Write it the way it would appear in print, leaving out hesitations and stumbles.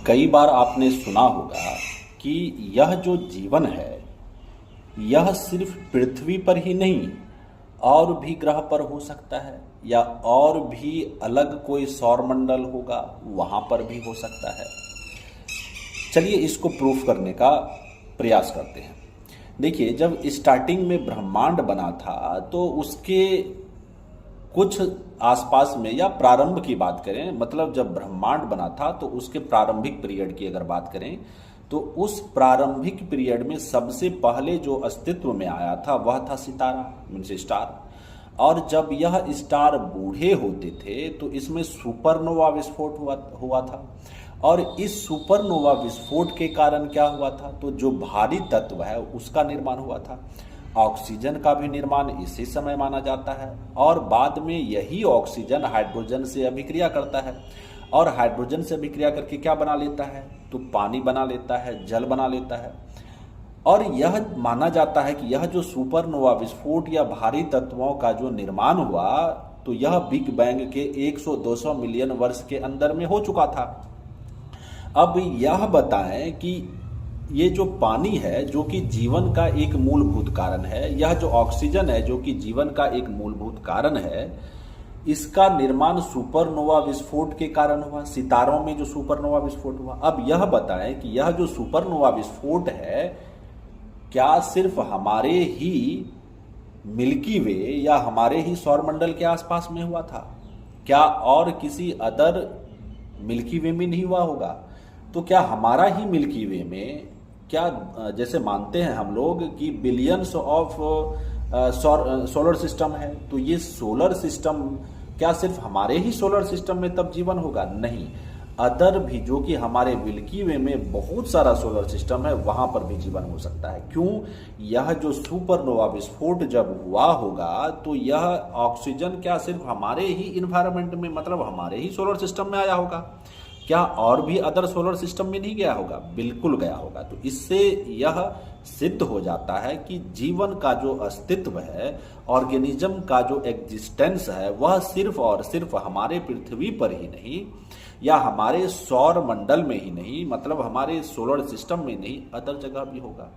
कई बार आपने सुना होगा कि यह जो जीवन है यह सिर्फ पृथ्वी पर ही नहीं और भी ग्रह पर हो सकता है या और भी अलग कोई सौरमंडल होगा वहां पर भी हो सकता है। चलिए इसको प्रूफ करने का प्रयास करते हैं। देखिए, जब स्टार्टिंग में ब्रह्मांड बना था तो उसके कुछ आसपास में या प्रारंभ की बात करें, मतलब जब ब्रह्मांड बना था तो उसके प्रारंभिक पीरियड की अगर बात करें तो उस प्रारंभिक पीरियड में सबसे पहले जो अस्तित्व में आया था वह था सितारा, मीन्स स्टार। और जब यह स्टार बूढ़े होते थे तो इसमें सुपरनोवा विस्फोट हुआ था। और इस सुपरनोवा विस्फोट के कारण क्या हुआ था, तो जो भारी तत्व है उसका निर्माण हुआ था। ऑक्सीजन का भी निर्माण इसी समय माना जाता है और बाद में यही ऑक्सीजन हाइड्रोजन से अभिक्रिया करता है और हाइड्रोजन से अभिक्रिया करके क्या बना लेता है, तो पानी बना लेता है, जल बना लेता है। और यह माना जाता है कि यह जो सुपरनोवा विस्फोट या भारी तत्वों का जो निर्माण हुआ तो यह बिग बैंग के 100-200 मिलियन वर्ष के अंदर में हो चुका था। अब यह बताएं कि ये जो पानी है जो कि जीवन का एक मूलभूत कारण है, यह जो ऑक्सीजन है जो कि जीवन का एक मूलभूत कारण है, इसका निर्माण सुपरनोवा विस्फोट के कारण हुआ, सितारों में जो सुपरनोवा विस्फोट हुआ। अब यह बताएं कि यह जो सुपरनोवा विस्फोट है क्या सिर्फ हमारे ही मिल्की वे या हमारे ही सौरमंडल के आसपास में हुआ था, क्या और किसी अदर मिल्की वे में नहीं हुआ होगा? तो क्या हमारा ही मिल्की वे में, क्या जैसे मानते हैं हम लोग कि बिलियंस ऑफ सोलर सिस्टम है, तो ये सोलर सिस्टम क्या सिर्फ हमारे ही सोलर सिस्टम में तब जीवन होगा? नहीं, अदर भी जो कि हमारे मिल्की वे में बहुत सारा सोलर सिस्टम है वहां पर भी जीवन हो सकता है। क्यों? यह जो सुपरनोवा विस्फोट जब हुआ होगा तो यह ऑक्सीजन क्या सिर्फ हमारे ही इन्वायरमेंट में, मतलब हमारे ही सोलर सिस्टम में आया होगा? क्या और भी अदर सोलर सिस्टम में नहीं गया होगा? बिल्कुल गया होगा। तो इससे यह सिद्ध हो जाता है कि जीवन का जो अस्तित्व है, ऑर्गेनिज्म का जो एग्जिस्टेंस है, वह सिर्फ और सिर्फ हमारे पृथ्वी पर ही नहीं या हमारे सौर मंडल में ही नहीं, मतलब हमारे सोलर सिस्टम में नहीं, अदर जगह भी होगा।